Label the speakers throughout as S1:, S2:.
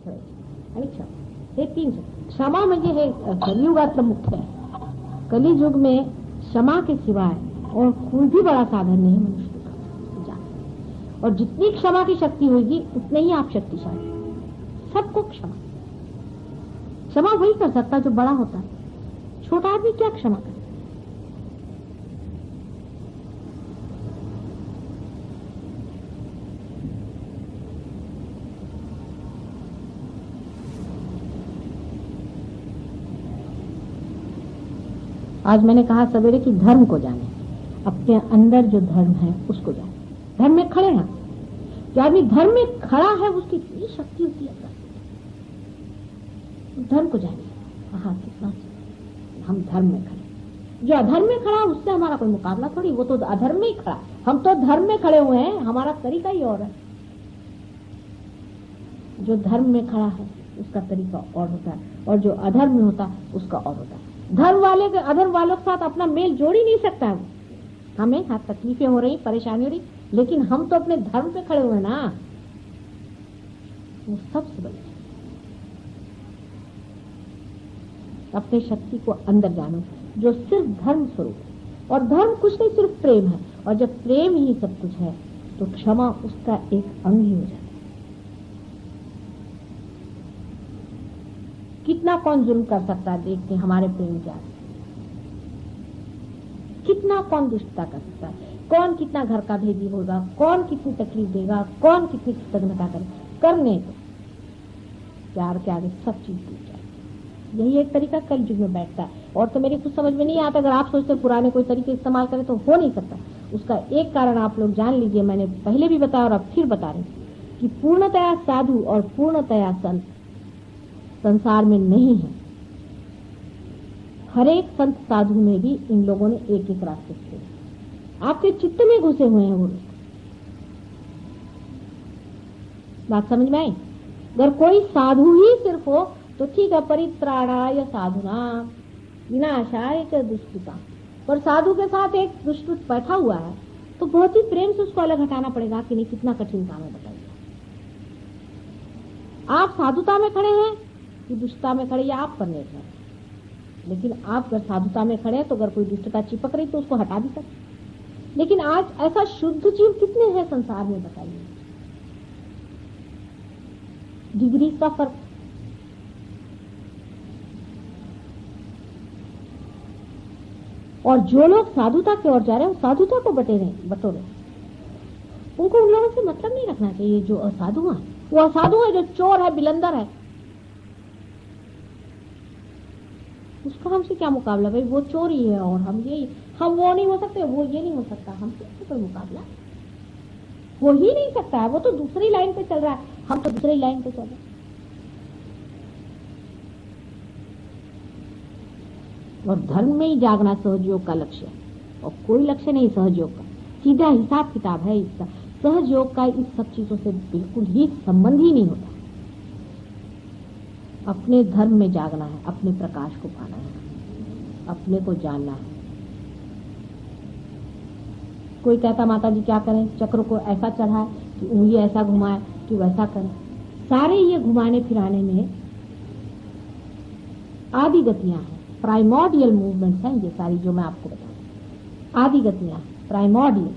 S1: ठेवायची आणि क्षमा, हे 3 शब्द. क्षमा म्हणजे हे कलियुगातलं मुख्य आहे. कलियुग में क्षमा के सिवाय और कोई भी बड़ा साधन नहीं मनुष्य का. और जितनी क्षमा की शक्ति होगी उतने ही आप शक्तिशाली. सबको क्षमा. क्षमा वही कर सकता जो बड़ा होता है. छोटा आदमी क्या क्षमा करे? आज मैंने कहा सवेरे कि धर्म को जाने, अपने अंदर जो धर्म है उसको जाने. धर्म में खड़े हैं. जो आदमी धर्म में खड़ा है उसकी इतनी शक्ति होती है. धर्म को जाने. हाँ, कितना हम धर्म में खड़े. जो अधर्म में खड़ा उससे हमारा कोई मुकाबला थोड़ी. वो तो अधर्म में ही खड़ा. हम तो धर्म में खड़े हुए हैं. हमारा तरीका ही और है. जो धर्म में खड़ा है उसका तरीका और होता है, और जो अधर्म में होता है उसका और होता है. धर्म वाले के अधर्म वालों के साथ अपना मेल जोड़ ही नहीं सकता है. हमें हाँ तकलीफें हो रही, परेशानी हो रही, लेकिन हम तो अपने धर्म पे खड़े हुए ना. वो सबसे बड़ी. अपने शक्ति को अंदर जानो जो सिर्फ धर्म स्वरूप है. और धर्म कुछ नहीं, सिर्फ प्रेम है. और जब प्रेम ही सब कुछ है तो क्षमा उसका एक अंग ही हो जाता है. कितना कौन जुल्म कर सकता है देखते हैं हमारे प्रेम के आगे. कितना कौन दुष्टता कर सकता है. कौन कितना घर का भेदी होगा, कौन कितनी तकलीफ देगा, कौन कितनी कृतज्ञता करे. करने तो प्यार के आगे सब चीज टूट जाए. यही एक तरीका कलयुग में बैठता है. और तो मेरी कुछ समझ में नहीं आता. अगर आप सोचते पुराने कोई तरीके इस्तेमाल करें तो हो नहीं सकता. उसका एक कारण आप लोग जान लीजिए. मैंने पहले भी बताया और अब फिर बता रही कि पूर्णतया साधु और पूर्णतया संत संसार में नहीं है. हर एक संत साधु में भी इन लोगों ने एक एक रास्ते थे. आपके चित्त में घुसे हुए हैं वो लोग. बात समझ में आई. अगर कोई साधु ही सिर्फ हो तो ठीक है, परित्राणाय साधुनाम विनाशाय च दुष्कृताम. पर साधु के साथ एक दुष्कृत बैठा हुआ है तो बहुत ही प्रेम से उसको अलग हटाना पड़ेगा कि नहीं. कितना कठिन काम है बताइए. आप साधुता में खड़े हैं कि दुष्टता में खड़े, या आप पर निर्भर है. लेकिन आप अगर साधुता में खड़े हैं तो अगर कोई दुष्टता चिपक रही तो उसको हटा भी सकते. लेकिन आज ऐसा शुद्ध जीव कितने हैं संसार में बताइए. डिग्री का फर्क. और जो लोग साधुता की ओर जा रहे हैं वो साधुता को बटोरे. उनको उन लोगों से मतलब नहीं रखना चाहिए जो असाधु है. वो असाधु है जो चोर है, बिलंदर है. उसका हमसे क्या मुकाबला भाई. वो चोर ही है और हम वो नहीं हो सकते, वो ये नहीं हो सकता. हमसे कोई मुकाबला हो ही नहीं सकता है. वो तो दूसरी लाइन पे चल रहा है, हम तो दूसरी लाइन पे चल रहे हैं. और धर्म में ही जागना सहजयोग का लक्ष्य है. और कोई लक्ष्य नहीं सहजयोग का. सीधा हिसाब किताब है इसका. सहजयोग का इस सब चीजों से बिल्कुल ही संबंध ही नहीं होता. अपने धर्म में जागना है, अपने प्रकाश को पाना है, अपने को जानना है. कोई कहता माता जी क्या करें, चक्र को ऐसा चढ़ाए कि उंगली ऐसा घुमाए कि वैसा करें. सारे ये घुमाने फिराने में आदि गतियां हैं, प्राइमोर्डियल मूवमेंट्स हैं ये सारी जो मैं आपको बता रही. आदि गतियां प्राइमोर्डियल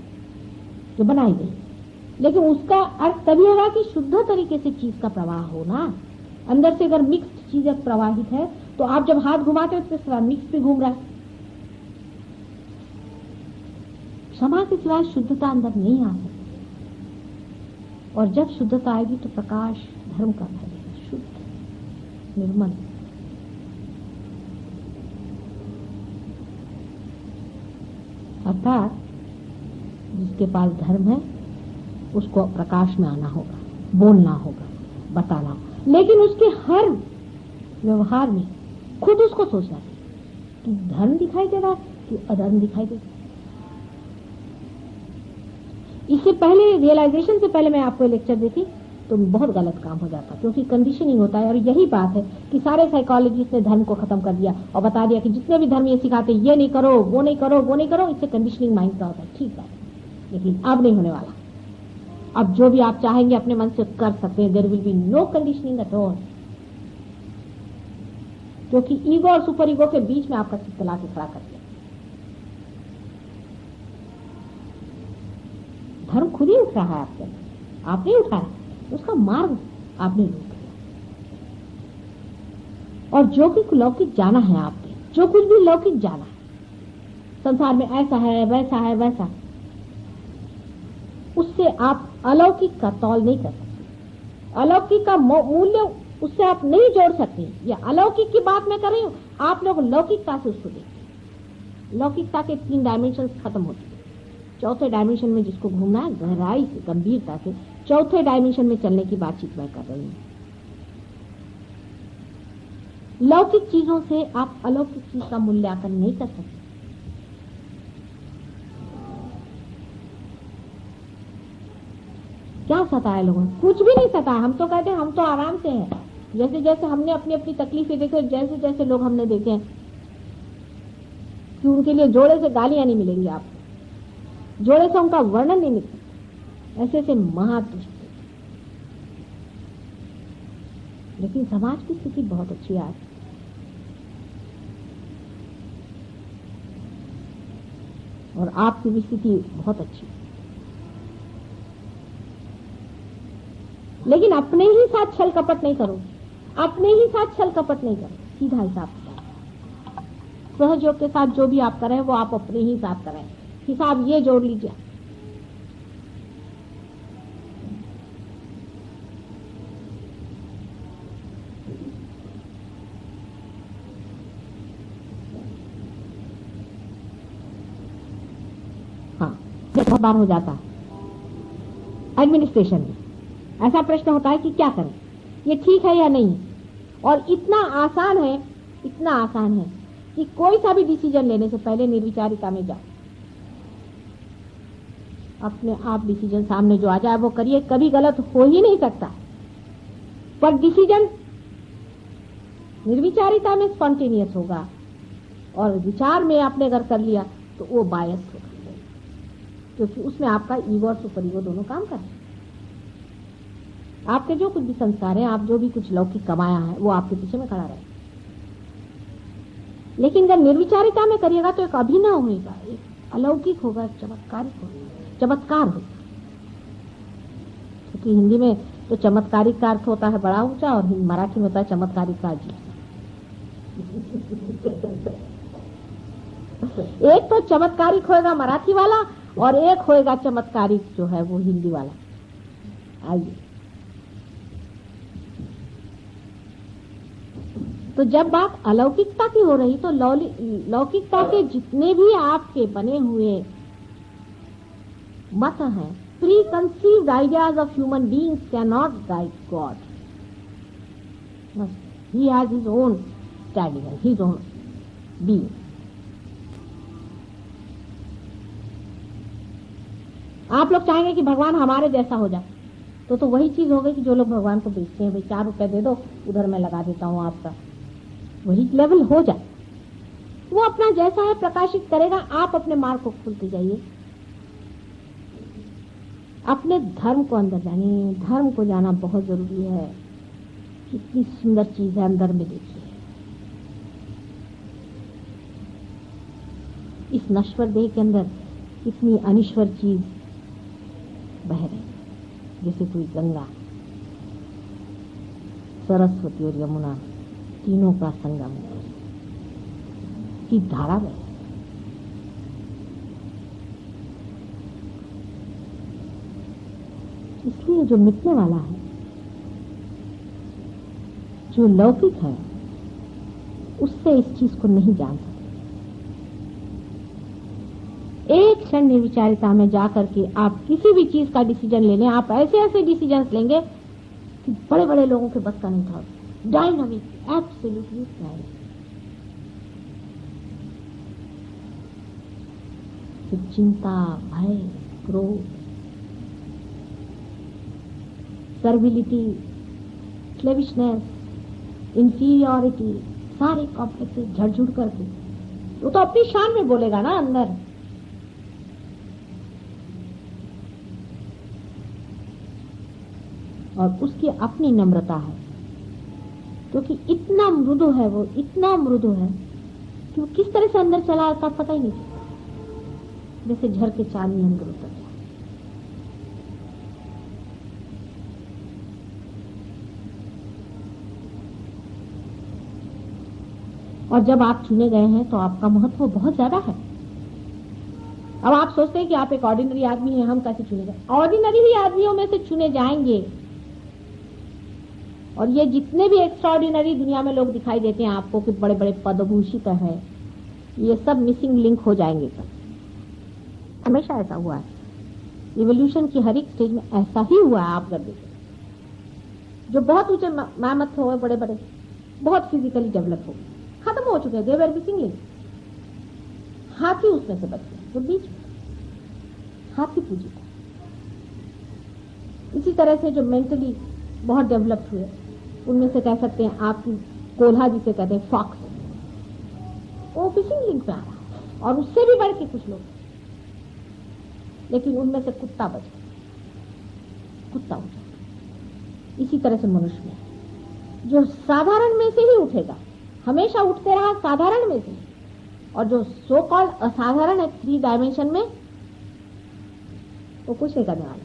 S1: जो बनाई गई. लेकिन उसका अर्थ तभी होगा कि शुद्ध तरीके से चीज का प्रवाह होना. अंदर से अगर मिक्स्ड चीजें प्रवाहित है तो आप जब हाथ घुमाते हो तो मिक्स भी घूम रहा है. क्षमा के सिवाय शुद्धता अंदर नहीं आ सकती. और जब शुद्धता आएगी तो प्रकाश धर्म का फैलेगा, शुद्ध निर्मल. अर्थात जिसके पास धर्म है उसको प्रकाश में आना होगा, बोलना होगा, बताना होगा. लेकिन उसके हर व्यवहार में खुद उसको सोचना चाहिए कि धर्म दिखाई दे रहा है कि अधर्म दिखाई दे रहा है. इससे पहले रियलाइजेशन से पहले मैं आपको लेक्चर देती तो बहुत गलत काम हो जाता, क्योंकि कंडीशनिंग होता है. और यही बात है कि सारे साइकोलॉजिस्ट ने धर्म को खत्म कर दिया और बता दिया कि जितने भी धर्म ये सिखाते ये नहीं करो, वो नहीं करो, वो नहीं करो. इससे कंडीशनिंग माइंड का होता है. ठीक है, लेकिन अब नहीं होने वाला. अब जो भी आप चाहेंगे अपने मन से कर सकते हैं। There will be no conditioning at all, क्योंकि ईगो और सुपर ईगो के बीच में आपका चित्त ला के खड़ा कर दिया। धर्म खुद ही उठ रहा है आपके अंदर, आपने उठाया, उसका मार्ग आपने रोक लिया। और जो कि लौकिक जाना है आपने, जो कुछ भी लौकिक जाना है संसार में, ऐसा है वैसा है वैसा, उससे आप अलौकिक का तौल नहीं कर सकते, अलौकिक का मूल्य उससे आप नहीं जोड़ सकते। या अलौकिक की बात मैं कर रही हूं, आप लोग लौकिकता से उसको देखते, लौकिकता के 3 डायमेंशन खत्म होते हैं। चौथे डायमेंशन में जिसको घूमना है गहराई से, गंभीरता से, चौथे डायमेंशन में चलने की बातचीत मैं कर रही हूं। लौकिक चीजों से आप अलौकिक चीज का मूल्यांकन नहीं कर सकते। क्या सताया लोगों को? कुछ भी नहीं सताया। हम तो कहते हैं हम तो आराम से हैं। जैसे जैसे हमने अपनी अपनी तकलीफें देखे, जैसे जैसे लोग हमने देखे हैं कि उनके लिए जोड़े से गालियां नहीं मिलेंगी, आपको जोड़े से उनका वर्णन नहीं मिल सकता, ऐसे ऐसे महादुष्ट। लेकिन समाज की स्थिति बहुत अच्छी है आज। और आपकी भी स्थिति बहुत अच्छी, लेकिन अपने ही साथ छल कपट नहीं करो, अपने ही साथ छल कपट नहीं करो, सीधा हिसाब सहयोग के साथ जो भी आप करें वो आप अपने ही साथ करें। हिसाब ये जोड़ लीजिए, हाँ बहुत बार हो जाता है एडमिनिस्ट्रेशन में, ऐसा प्रश्न होता है कि क्या करें, ये ठीक है या नहीं। और इतना आसान है, इतना आसान है कि कोई सा भी डिसीजन लेने से पहले निर्विचारिता में जाओ, अपने आप डिसीजन सामने जो आ जाए वो करिए, कभी गलत हो ही नहीं सकता। पर डिसीजन निर्विचारिता में स्पॉन्टेनियस होगा, और विचार में आपने अगर कर लिया तो वो बायस होगा, क्योंकि उसमें आपका ईगो और सुपर ईगो दोनों काम कर रहे हैं। आपके जो कुछ भी संस्कार है, आप जो भी कुछ लौकिक कमाया है, वो आपके पीछे में खड़ा रहे। लेकिन अगर निर्विचारिता में करिएगा तो एक अभिनव होगा, एक अलौकिक होगा, चमत्कारिक होगा, चमत्कार होगा। क्योंकि हिंदी में तो चमत्कारिक का अर्थ होता है बड़ा ऊंचा, और मराठी में होता है चमत्कारिक का अजीब। एक तो चमत्कारिक होएगा मराठी वाला, और एक होएगा चमत्कारिक जो है वो हिंदी वाला। आइए, तो जब बात अलौकिकता की हो रही तो लौकिकता के जितने भी आपके बने हुए मत हैं, pre conceived ideas of human beings can not guide God. He has his own standing, his own being. आप लोग चाहेंगे कि भगवान हमारे जैसा हो जाए, तो वही चीज हो गई कि जो लोग भगवान को बेचते हैं, भाई 4 रुपए दे दो, उधर मैं लगा देता हूं आपका, वही लेवल हो जाए। वो अपना जैसा है प्रकाशित करेगा, आप अपने मार्ग को खोलते जाइए, अपने धर्म को अंदर जानिए। धर्म को जाना बहुत जरूरी है। कितनी सुंदर चीज है अंदर में, देखिए इस नश्वर देह के अंदर कितनी अनिश्वर चीज बह रही, जैसे कोई गंगा, सरस्वती और यमुना तीनों का संगम की धारा में। इसलिए जो मिटने वाला है, जो लौकिक है, उससे इस चीज को नहीं जान सकते। एक क्षण निर्विचारिता में जाकर के आप किसी भी चीज का डिसीजन ले लें, आप ऐसे ऐसे डिसीजन लेंगे कि बड़े बड़े लोगों के बस का नहीं था। Dynamic, absolutely dynamic. चिंता, भय, क्रोध, सर्विलिटी, स्लेविशनेस, इंफीरियरिटी, सारे कॉम्प्लेक्सेस झड़झुड़ करके, वो तो अपनी शान में बोलेगा ना अंदर। और उसकी अपनी नम्रता है, क्योंकि इतना मृदु है, वो इतना मृदु है कि वो किस तरह से अंदर चला आता पता ही नहीं चलता, जैसे झर के चांदी अंदर उतर जाए। और जब आप चुने गए हैं तो आपका महत्व बहुत ज्यादा है। अब आप सोचते हैं कि आप एक ऑर्डिनरी आदमी हैं, हम कैसे चुने गए? ऑर्डिनरी ही आदमियों में से चुने जाएंगे। और ये जितने भी एक्स्ट्राऑर्डिनरी दुनिया में लोग दिखाई देते हैं आपको कि बड़े बड़े पदभूषित है, ये सब मिसिंग लिंक हो जाएंगे। सब हमेशा ऐसा हुआ है, इवोल्यूशन की हर एक स्टेज में ऐसा ही हुआ है। आप अगर देखें, जो बहुत ऊंचे मामत हो, बड़े बड़े बहुत फिजिकली डेवलप हो, खत्म हो चुके हैं, दे वर मिसिंग लिंक। हाथी उसमें से बच गए, तो बीच में हाथी पूजित है। इसी तरह से जो मेंटली बहुत डेवलप्ड हुए, उनमें से कह सकते हैं आपकी कोल्हा जिसे कहते हैं फॉक्स, वो फिशिंग लिंक में आ रहा है। और उससे भी बढ़ के कुछ लोग, लेकिन उनमें से कुत्ता बच गया, कुत्ता उठ गया। इसी तरह से मनुष्य में जो साधारण में से ही उठेगा, हमेशा उठते रहा साधारण में से, और जो सो कॉल्ड असाधारण है 3 डायमेंशन में, वो कुछ नहीं करने वाला,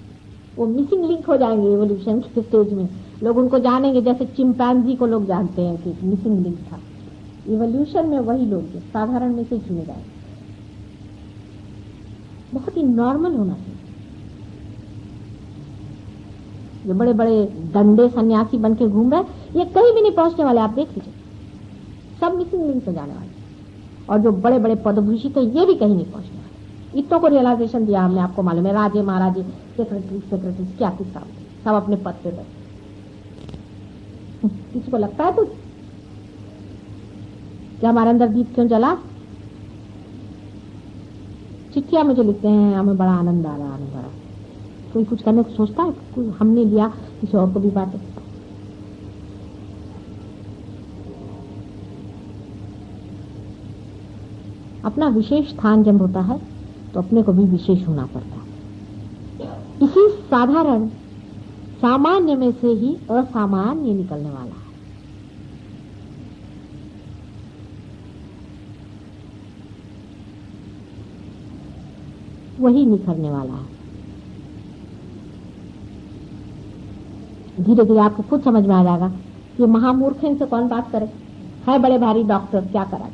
S1: वो मिसिंग लिंक हो जाएंगे। इवोल्यूशन के स्टेज में लोग उनको जानेंगे, जैसे चिंपैंजी को लोग जानते हैं कि मिसिंग लिंक था। इवोल्यूशन में वही लोग जो साधारण में से चुने जाएंगे। बहुत ही नॉर्मल होना चाहिए। जो बड़े बड़े डंडे सन्यासी बन के घूम रहे, ये कहीं भी नहीं पहुंचने वाले, आप देख लीजिए, सब मिसिंग लिंक पे जाने वाले। और जो बड़े बड़े पदभूषित है, ये भी कहीं नहीं पहुंचने वाले। इतनों को रियलाइजेशन दिया हमने, आपको मालूम है, राजे महाराजे सेक्रेटरी क्या किस्सा, सब अपने पद पे बैठे। किसी को लगता है कुछ क्या हमारे अंदर दीप क्यों जला? चिट्ठियां मुझे लिखते हैं, हमें बड़ा आनंद आ रहा है, बड़ा कोई कुछ करने को सोचता है, कोई हमने लिया किसी और को भी बांटे। अपना विशेष स्थान जब होता है तो अपने को भी विशेष होना पड़ता है। इसी साधारण सामान्य में से ही असामान्य निकलने वाला है। वही निखरने वाला है। धीरे धीरे आपको खुद समझ में आ जाएगा कि महामूर्ख इनसे कौन बात करे, है बड़े भारी डॉक्टर, क्या करा,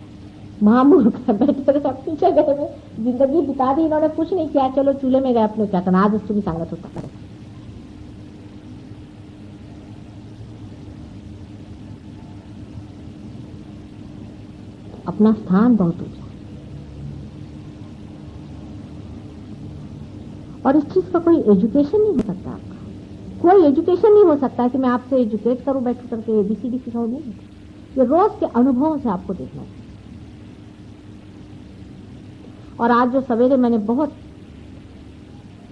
S1: महामूर्ख बैठे सब पीछे गए, जिंदगी बिता दी इन्होंने, कुछ नहीं किया, चलो चूल्हे में गए अपने, क्या करना, आज उसकी भी सांगत होता करे। अपना स्थान बहुत ऊंचा, और इस चीज का कोई एजुकेशन नहीं हो सकता। आपका कोई एजुकेशन नहीं हो सकता कि मैं आपसे एजुकेट करूं बैठ करके, एबीसीडी सिखाऊं, नहीं। ये रोज के अनुभवों से आपको देखना चाहिए। और आज जो सवेरे मैंने बहुत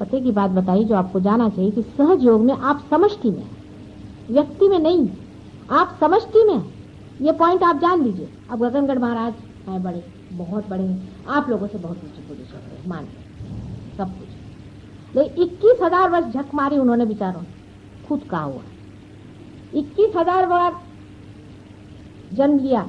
S1: पते की बात बताई, जो आपको जाना चाहिए कि सहज योग में आप समष्टि में, व्यक्ति में नहीं, आप समष्टि में, ये पॉइंट आप जान लीजिए। अब गगनगढ़ महाराज हैं, बड़े बहुत बड़े हैं, आप लोगों से बहुत ऊंची पोजीशन है, मान सब कुछ, लेकिन 21,000 वर्ष झक मारी उन्होंने, बेचारों खुद कहा हुआ 21,000 बार जन्म लिया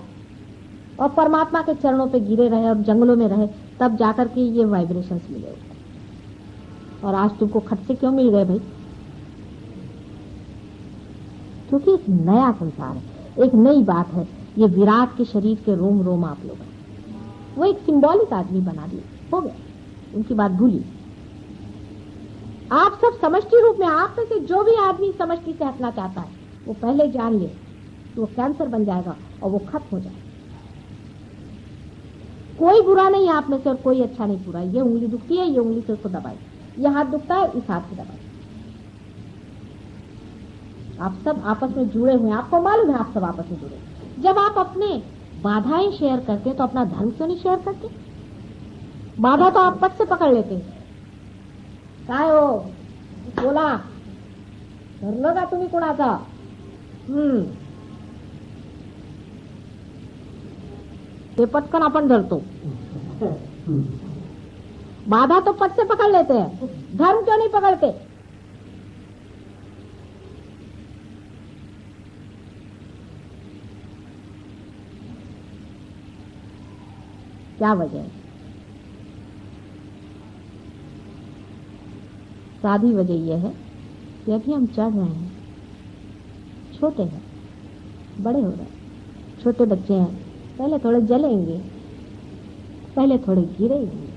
S1: और परमात्मा के चरणों पे गिरे रहे और जंगलों में रहे, तब जाकर के ये वाइब्रेशंस मिले उसको। और आज तुमको खटसे क्यों मिल गए भाई? क्योंकि एक नया संसार है, एक नई बात है। ये विराट के शरीर के रोम रोम आप लोग हैं। वो एक सिंबॉलिक आदमी बना दिए, हो गया, उनकी बात भूली। आप सब समष्टि रूप में, आप में से जो भी आदमी समष्टि से हटना चाहता है, वो पहले जान ले तो वो कैंसर बन जाएगा और वो खत्म हो जाएगा। कोई बुरा नहीं आप में से और कोई अच्छा नहीं बुरा। ये उंगली दुखती है, ये उंगली से उसको दबाई, ये हाथ दुखता है, इस हाथ से दबाई। आप सब आपस में जुड़े हुए हैं, आपको मालूम है आप सब आपस में जुड़े। जब आप अपने बाधाएं शेयर करते हैं तो अपना धर्म क्यों नहीं शेयर करते? बाधा तो आप पद से पकड़ लेते हैं, काय हो बोला धरलं का तुम्ही कोणाचा? ते पटकन आपण धरतो, बाधा तो पद से पकड़ लेते हैं, धर्म क्यों नहीं पकड़ते? क्या वजह है? सादी वजह यह है कि अभी हम चढ़ रहे हैं, छोटे हैं, बड़े हो रहे हैं। छोटे बच्चे हैं, पहले थोड़े जलेंगे, पहले थोड़े गिरेंगे,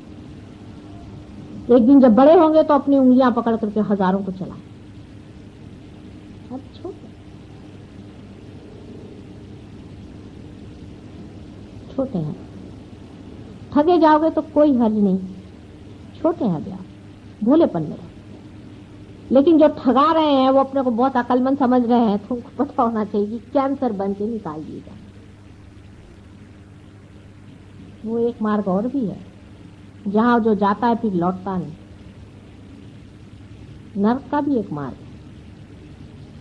S1: एक दिन जब बड़े होंगे तो अपनी उंगलियां पकड़ करके हजारों को चलाएं। अब छोटे हैं, ठगे जाओगे तो कोई हर्ज नहीं, छोटे हैं अभी आप, भोलेपन में रहो। लेकिन जो ठगा रहे हैं वो अपने को बहुत अक्लमंद समझ रहे हैं, तो उनको पता होना चाहिए कि कैंसर बन के निकाल दिएगा। वो एक मार्ग और भी है, जहां जो जाता है फिर लौटता नहीं, नर्क का भी एक मार्ग है।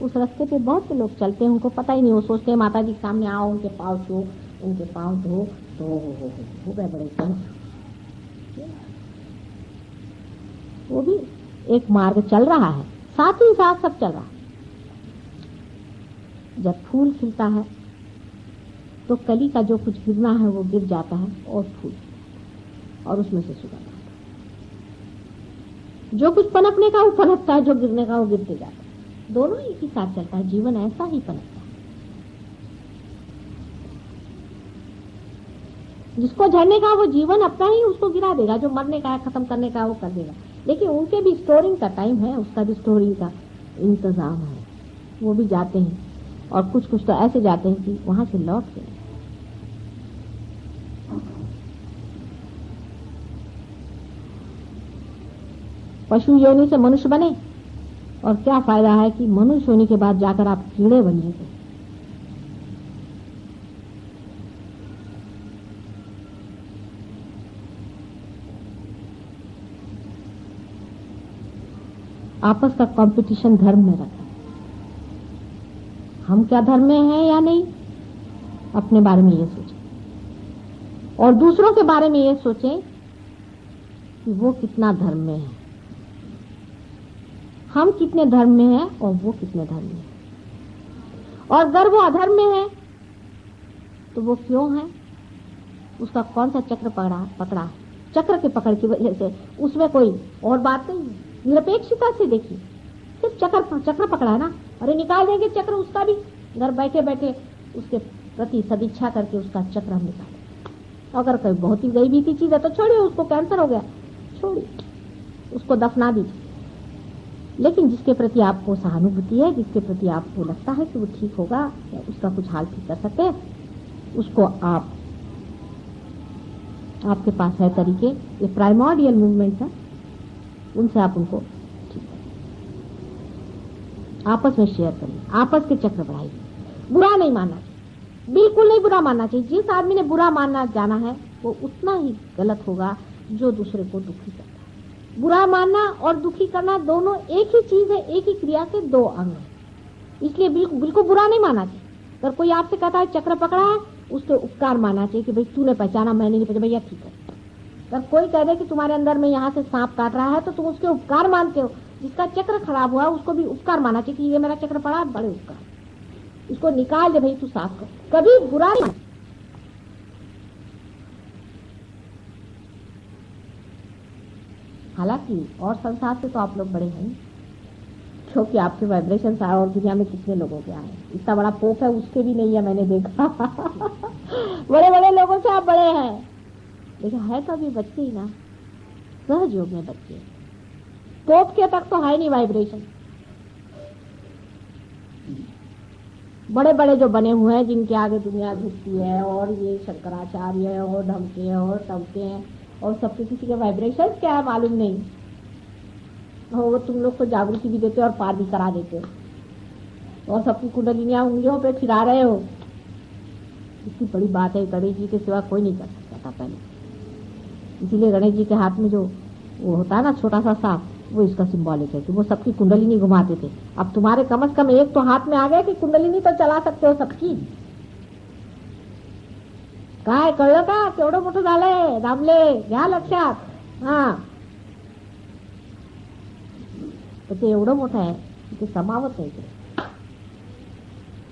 S1: उस रास्ते पे बहुत से लोग चलते हैं, उनको पता ही नहीं, वो सोचते हैं माता जी के सामने आओ, उनके पाँव छो, उनके पाँव धो, तो हो गए बड़े कैंसर। वो भी एक मार्ग चल रहा है, साथ ही साथ सब चल रहा है। जब फूल खिलता है तो कली का जो कुछ गिरना है वो गिर जाता है और फूल, और उसमें से सुगंध आता है। जो कुछ पनपने का वो पनपता है, जो गिरने का वो गिरते जाता है। दोनों एक ही साथ चलता है, जीवन ऐसा ही पनपता है। जिसको झड़ने का वो जीवन अपना ही उसको गिरा देगा, जो मरने का है, खत्म करने का वो कर देगा। लेकिन उनके भी स्टोरिंग का टाइम है, उसका भी स्टोरिंग का इंतजाम है, वो भी जाते हैं। और कुछ कुछ तो ऐसे जाते हैं कि वहां से लौट के, पशु योनि से मनुष्य बने, और क्या फायदा है कि मनुष्य होने के बाद जाकर आप कीड़े बनिए। आपस का कंपटीशन धर्म में रखें। हम क्या धर्म में हैं या नहीं, अपने बारे में ये सोचें, और दूसरों के बारे में ये सोचें कि वो कितना धर्म में है, हम कितने धर्म में हैं और वो कितने धर्म में है। और अगर वो अधर्म में है तो वो क्यों है, उसका कौन सा चक्र पकड़ा। चक्र के पकड़ की वजह से उसमें कोई और बात नहीं है। निरपेक्षता से देखिए, सिर्फ चक्र पकड़ा है ना, अरे निकाल देंगे चक्र, उसका भी घर बैठे बैठे उसके प्रति सदिच्छा करके उसका चक्र हम निकालें। अगर कोई बहुत ही गरीबी की चीज है तो छोड़िए, उसको कैंसर हो गया, छोड़िए, उसको दफना दीजिए। लेकिन जिसके प्रति आपको सहानुभूति है, जिसके प्रति आपको लगता है कि वो ठीक होगा या उसका कुछ हाल ठीक कर सकते हैं, उसको आपके पास है तरीके, ये प्राइमोर्डियल मूवमेंट है, उनसे आप उनको ठीक करें, आपस में शेयर करिए, आपस के चक्र बढ़ाइए। बुरा नहीं मानना चाहिए, बिल्कुल नहीं बुरा मानना चाहिए। जिस आदमी ने बुरा मानना जाना है वो उतना ही गलत होगा जो दूसरे को दुखी करता है। बुरा मानना और दुखी करना दोनों एक ही चीज है, एक ही क्रिया के दो अंग है। इसलिए बिल्कुल बुरा नहीं मानना चाहिए। अगर कोई आपसे कहता है चक्र पकड़ा है, उसके उपकार मानना चाहिए कि भाई तूने पहचाना, मैंने नहीं पहचाना, भैया ठीक है। अगर कोई कह दे कि तुम्हारे अंदर में यहाँ से सांप काट रहा है तो तुम उसके उपकार मानते हो। जिसका चक्र खराब हुआ उसको भी उपकार मानना चाहिए कि ये मेरा चक्र पड़ा, बड़े उपकार, इसको निकाल दे भाई, तू साफ कर। कभी बुरा नहीं। हालांकि और संसार से तो आप लोग बड़े हैं, क्योंकि आपके वाइब्रेशन आए और दुनिया में कितने लोगों के आए। इतना बड़ा पोप है उसके भी नहीं है, मैंने देखा। बड़े बड़े लोगों से आप बड़े हैं, लेकिन है तो अभी बच्चे ही ना, सहज योग में बच्चे। पोप के तक तो है नहीं वाइब्रेशन। बड़े बड़े जो बने हुए हैं, जिनके आगे दुनिया झुकती है, और ये शंकराचार्य है और ढमके हैं और टमके हैं, और सबके किसी के वाइब्रेशन क्या है मालूम नहीं हो। वो तुम लोग को जागृति भी देते हो और पार भी करा देते हो, और सबकी कुंडलिनियां उंगलियों पे फिरा रहे हो। इतनी बड़ी बात है, गणेश जी के सिवा कोई नहीं कर सकता था पहले। इसीलिए गणेश जी के हाथ में जो वो होता है ना छोटा सा सांप, वो इसका सिंबॉलिक है कि वो सबकी कुंडलिनी घुमाते थे। अब तुम्हारे कम से कम एक तो हाथ में आ गया कि कुंडलिनी तो चला सकते हो सबकी। काय कळलं का केवढं मोठं झालंय दामले, घ्या लक्षात। हा, तर ते एवढं मोठं आहे की ते समावत नाही ते,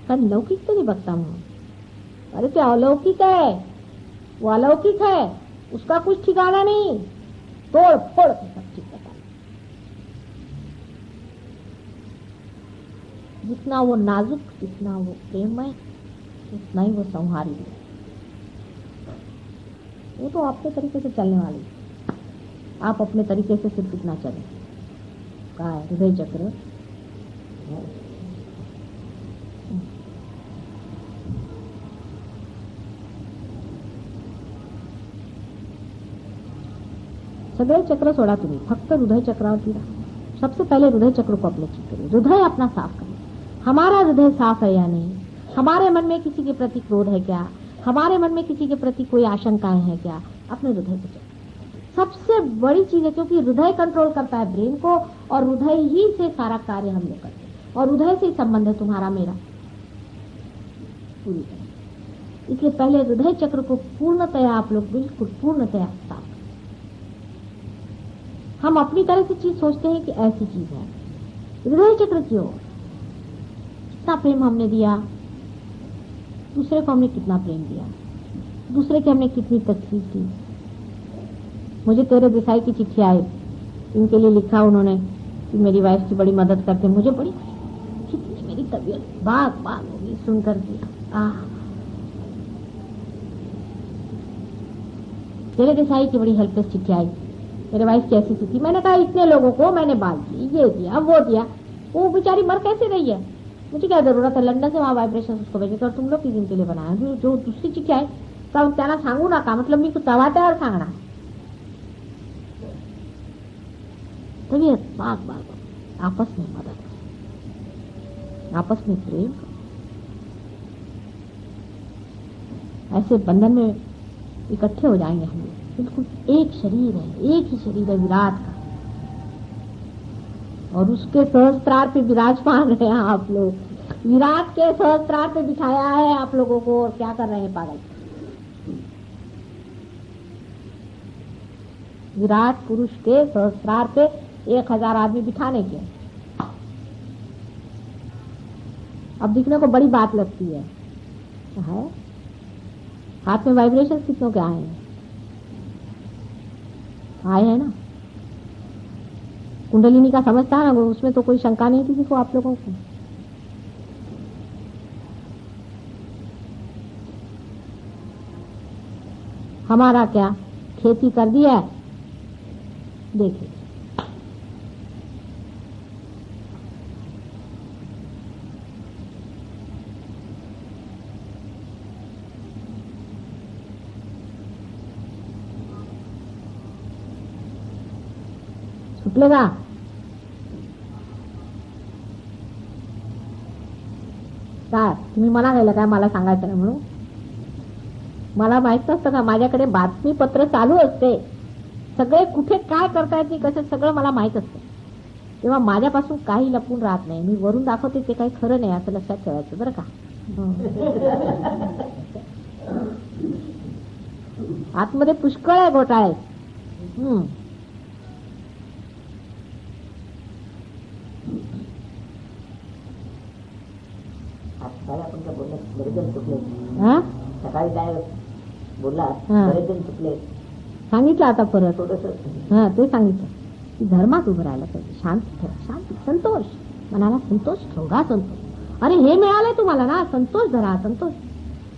S1: कारण लौकिक तरी बघता म्हणून। अरे ते अलौकिक आहे, वो अलौकिक है, उसका कुछ ठिकाना नहीं, तोड़ फोड़ के सब ठीक बता। जितना वो नाजुक, जितना वो प्रेममय, उतना ही वो संहारी है। वो तो अपने तरीके से चलने वाली, आप अपने तरीके से सिर्फ इतना चले। कहा है हृदय चक्र, सगळे चक्र सोडा तुम्ही, फक्त हृदय चक्रावरती राहा। सबसे पहले हृदय चक्र को अपने ठीक करिए, हृदय अपना साफ करिए। हमारा हृदय साफ है या नहीं, हमारे मन में किसी के प्रति क्रोध है क्या, हमारे मन में किसी के प्रति कोई आशंकाएं हैं क्या, अपने हृदय को चेक। सबसे बड़ी चीज है, क्योंकि हृदय कंट्रोल करता है ब्रेन को, और हृदय ही से सारा कार्य हम लोग करते हैं, और हृदय से ही संबंध है तुम्हारा मेरा पूरी तरह। इसलिए पहले हृदय चक्र को पूर्णतया आप लोग बिल्कुल पूर्णतया साफ। हम अपनी तरह से चीज सोचते हैं कि ऐसी चीज है, हृदय चक्र क्यों? कितना प्रेम हमने दिया दूसरे को, हमने कितना प्रेम दिया दूसरे की, हमने कितनी तकलीफ दी। मुझे तेरे देसाई की चिट्ठी आई, इनके लिए लिखा उन्होंने कि मेरी वाइफ की बड़ी मदद करते, मुझे बड़ी कितनी मेरी तबीयत बाग बाग होगी सुनकर के। तेरे देसाई की बड़ी हेल्पलेस चिट्ठी आई, मेरे वाइफ की ऐसी थी। मैंने कहा इतने लोगों को मैंने बाल दिए, ये दिया वो दिया, वो बेचारी मर कैसे रही है, मुझे क्या जरूरत है लंदन से वहां वाइब्रेशन उसको भेजे, तो तुम लोग किस दिन के लिए बनाया जो दूसरी चिट्ठी आहे त्यांना सांगू नका, मतलब मी तवा त्यावर सांगणार। तबीयत बाग बाग, आपस में मदद, आपस में प्रेम, ऐसे बंधन में इकट्ठे हो जाएंगे हम लोग। बिल्कुल एक शरीर है, एक ही शरीर है विराट का, और उसके सहस्त्रार पे विराजमान है आप लोग। विराट के सहस्त्रार पे बिठाया है आप लोगों को, और क्या कर रहे हैं पागल। विराट पुरुष के सहस्त्रार पे 1000 आदमी बिठाने के। अब दिखने को बड़ी बात लगती है, हाथ में वाइब्रेशन कितनों के आए हैं, आए हैं ना। कुंडलिनी का समझता है ना, उसमें तो कोई शंका नहीं थी किसी आप लोगों को। हमारा क्या खेती कर दिया है, देखिए सुटलेगा। काय तुम्ही मला गेलं काय, मला सांगायचं नाही म्हणून? मला माहित नसतं का, माझ्याकडे बातमीपत्र चालू असते, सगळे कुठे काय करतायत कसं सगळं मला माहित असतं, तेव्हा माझ्यापासून काही लपून राहत नाही। मी वरून दाखवते ते काही खरं नाही असं लक्षात ठेवायचं बरं का। आतमध्ये पुष्कळ आहे घोटाळे।
S2: आपण का बोलला बरेच जण चुकले, सकाळी काय बोलला बरेच जण चुकले,
S1: सांगितलं आता परत
S2: थोडस
S1: ते सांगितलं की धर्मात उभं राहायला पाहिजे, शांती ठेवा, शांती, संतोष, मनाला संतोष ठेवला, संतोष। अरे हे मिळालंय तुम्हाला ना, संतोष धरा, संतोष।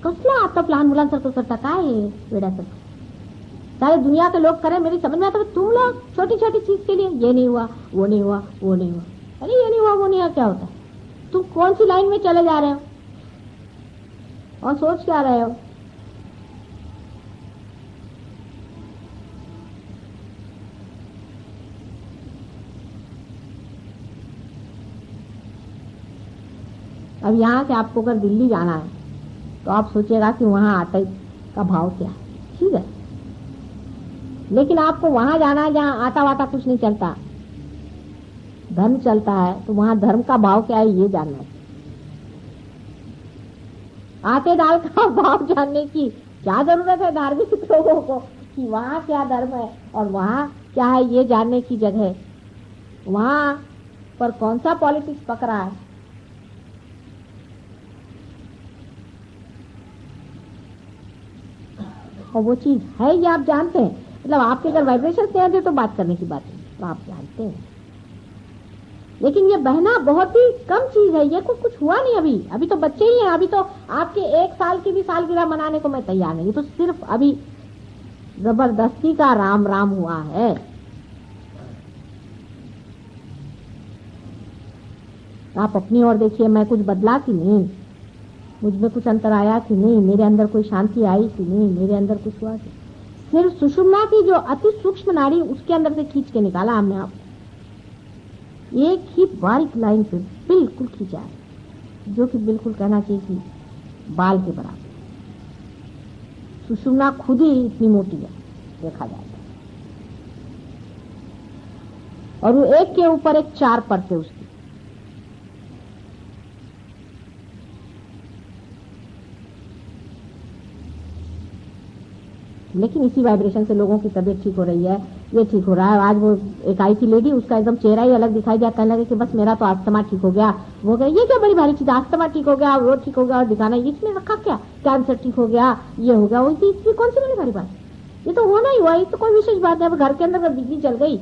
S1: कसला आता लहान मुलांसारखं करता काय है वेड्यासारखं? सारे दुनिया के लोग करे, मेरी समझ में आता है तुम लोग छोटी छोटी चीज के लिए ये नहीं हुआ वो नहीं हुआ वो नहीं हुआ। अरे ये नहीं हुआ वो नहीं हुआ क्या होता है? तुम कौन सी लाइन में चले जा रहे हो और सोच क्या रहे हो? अब यहाँ से आपको अगर दिल्ली जाना है तो आप सोचिएगा कि वहाँ आटे का भाव क्या है, ठीक है। लेकिन आपको वहां जाना है जहाँ आटा वाटा कुछ नहीं चलता, धर्म चलता है, तो वहां धर्म का भाव क्या है ये जानना है। आटे दाल का भाव जानने की क्या जरूरत है धार्मिक लोगों को कि वहाँ क्या धर्म है और वहाँ क्या है ये जानने की जगह वहाँ पर कौन सा पॉलिटिक्स पक रहा है। और वो चीज है ये आप जानते हैं। मतलब आपके अगर वाइब्रेशन नहीं आते तो बात करने की बात है, तो आप जानते हैं। लेकिन ये बहना बहुत ही कम चीज है, ये कुछ हुआ नहीं अभी। अभी तो बच्चे ही हैं, अभी तो आपके 1 साल की भी सालगिरह मनाने को मैं तैयार नहीं। ये तो सिर्फ अभी जबरदस्ती का राम राम हुआ है। आप अपनी ओर देखिए, मैं कुछ बदला कि नहीं, मुझ में कुछ अंतर आया कि नहीं, मेरे अंदर कोई शांति आई कि नहीं, मेरे अंदर कुछ हुआ कि सिर्फ सुषुम्ना की जो अति सूक्ष्म नाड़ी उसके अंदर से खींच के निकाला हमने। आप एक ही बारीक लाइन पे बिल्कुल खींचा है, जो कि बिल्कुल कहना चाहिए कि बाल के बराबर। सुषुम्ना खुद ही इतनी मोटी है देखा जाए तो। और वो एक के ऊपर एक 4 परतें उसकी। लेकिन इसी वाइब्रेशन से लोगों की तबीयत ठीक हो रही है, ये ठीक हो रहा है। आज वो एक आई थी लेडी, उसका एकदम चेहरा ही अलग दिखाई दिया, कहने लगे कि बस मेरा तो अस्थमा ठीक हो गया। वो कहे ये क्या बड़ी भारी चीज, अस्थमा ठीक हो गया, वो ठीक हो गया, और दिखाना इसमें रखा क्या, कैंसर ठीक हो गया, ये हो गया, वो इसमें कौन सी बड़ी भारी बात, ये तो होना ही हुआ, ये तो कोई विशेष बात है। अब घर के अंदर अगर बिजली चल गई,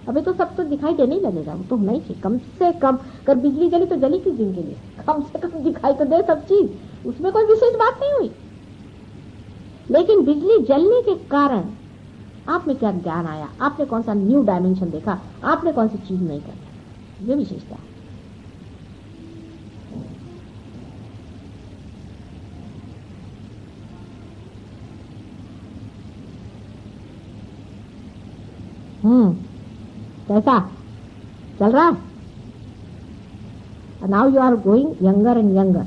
S1: अभी तो सब तो दिखाई देने ही लगेगा, वो तो होना ही चाहिए। कम से कम अगर बिजली जली तो जली किस दिन के लिए, कम से कम दिखाई तो दे सब चीज, उसमें कोई विशेष बात नहीं हुई। लेकिन बिजली जलने के कारण आप में क्या ज्ञान आया, आपने कौन सा न्यू डायमेंशन देखा, आपने कौन सी चीज नहीं करता, ये विशेषता है। कैसा चल रहा है? Now you are going younger and younger.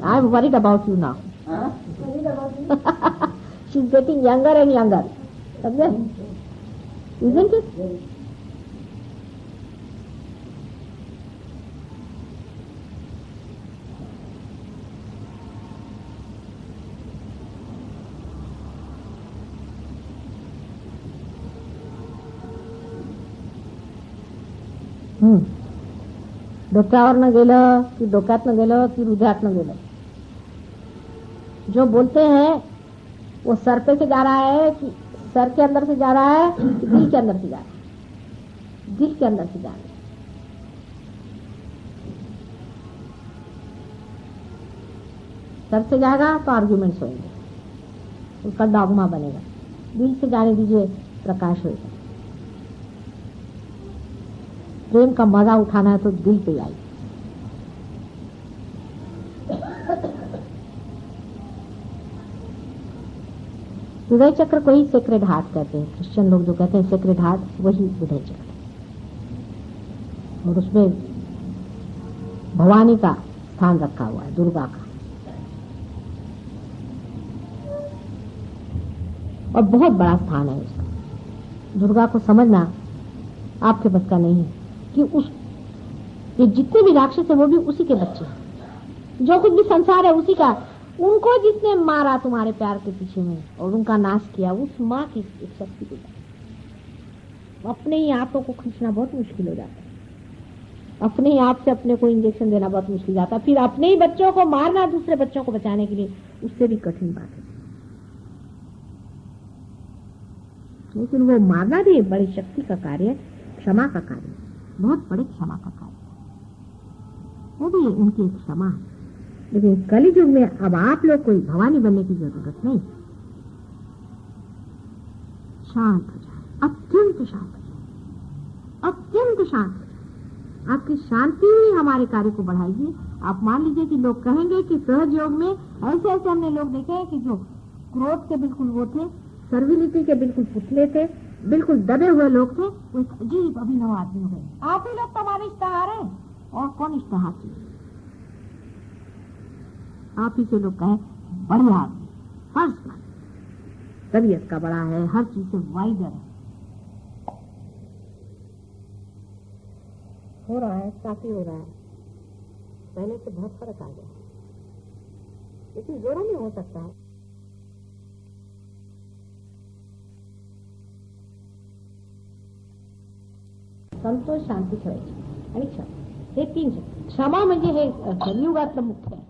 S1: I am worried about you now. She is getting younger and younger, समझे? Isn't it? डोक्यावरनं गेलं की डोक्यातनं गेलं की हृदयातनं गेलं, जो बोलते हैं वो सर पे से जा रहा है कि सर के अंदर से जा रहा है कि दिल के अंदर से जा रहा है, दिल के अंदर से जा रहा है। सर से जाएगा तो आर्ग्यूमेंट्स होंगे, उसका डॉगमा बनेगा। दिल से जाने दीजिए, प्रकाश होगा। प्रेम का मजा उठाना है तो दिल पे आइए। हृदय चक्र को ही सेक्रेड हार्ट कहते हैं। क्रिश्चियन लोग जो कहते हैं सेक्रेड हार्ट, वही हृदय चक्र, और उसमें भवानी का स्थान रखा हुआ है, दुर्गा का, और बहुत बड़ा स्थान है उसका। दुर्गा को समझना आपके बस का नहीं है कि उस ये जितने भी राक्षस है वो भी उसी के बच्चे हैं। जो कुछ भी संसार है उसी का। उनको जिसने मारा तुम्हारे प्यार के पीछे में और उनका नाश किया, उस माँ की एक शक्ति के साथ अपने ही आपको को खींचना बहुत मुश्किल हो जाता है। अपने ही आप से अपने को इंजेक्शन देना बहुत मुश्किल जाता है। फिर अपने ही बच्चों को मारना दूसरे बच्चों को बचाने के लिए, उससे भी कठिन बात है। लेकिन वो मारना भी बड़ी शक्ति का कार्य, क्षमा का कार्य, बहुत बड़े क्षमा का कार्य, वो भी उनकी एक क्षमा है। लेकिन कलियुग में अब आप लोग कोई भवानी बनने की जरूरत नहीं। शांत हो जाए, अत्यंत शांत हो जाए, अत्यंत शांत हो जाए। आपकी शांति ही हमारे कार्य को बढ़ाएगी। आप मान लीजिए कि लोग कहेंगे कि सहज योग में ऐसे ऐसे हमने लोग देखे हैं कि जो क्रोध के बिल्कुल वो थे, सर्विलिटी के बिल्कुल पुतले थे, बिल्कुल दबे हुए लोग थे, वो एक अजीब अभिनव आदमी हो गए। आप ही लोग तो हमारे इश्तेहार हैं, और कौन इश्तेहार चाहिए? आप ही से लोग कहें बढ़िया आदमी, फर्स्ट क्लास, तबीयत का बड़ा है, हर चीज से वाइडर है। हो रहा है, काफी हो रहा है, पहले से बहुत फर्क आ गया, लेकिन जोरों में हो सकता है। संतोष, शांती, ठेवायची आणि क्षमा, हे 3 शब्द। क्षमा म्हणजे हे कलियुगातलं मुख्य आहे।